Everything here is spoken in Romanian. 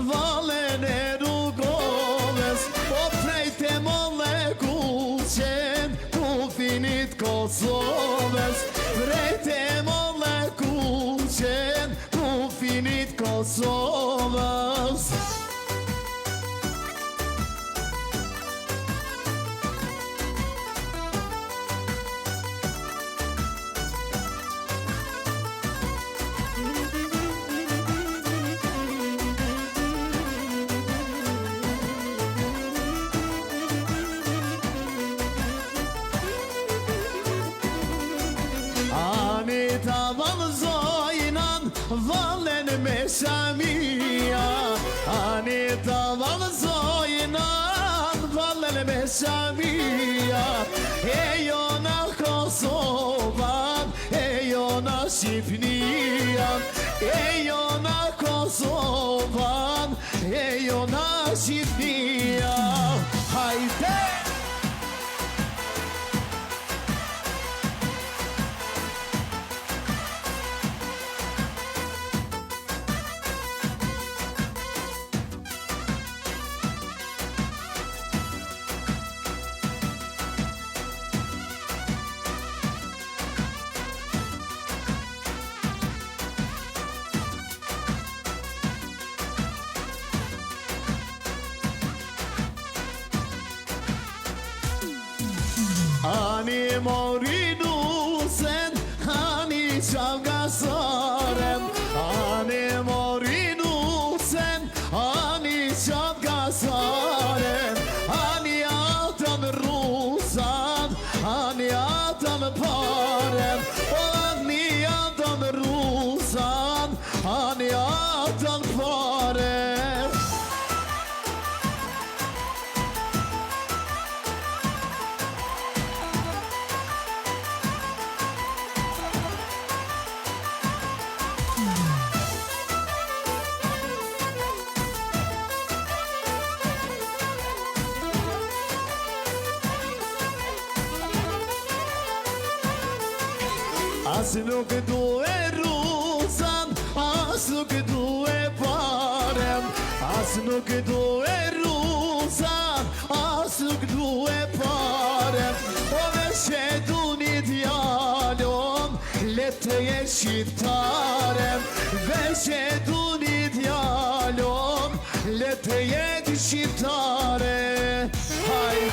valen e rrugoves, po prej të molle kuqen kufinit Kosovës, prej të molle kuqen kufinit Kosovës. Ani ta valzojnan valen me shamia, ani ta valzojnan valen me shamia, e jona Kosovan, e jona Shqipnia, e jona Kosovan, e jona Shqipnia. Hajde! Ani mori nusen, ani qavgasaren, ani mori nusen, ani qavgasaren, ani atan rusan, ani atan paren, ani atan rusan, ani atan paren. As nuk du e rusan, as nuk du e paren, as nuk du e rusan, as nuk du e paren. O veçe du një djallon, letë e shqiptaren, veçe du një djallon, letë e shqiptare. Hajde!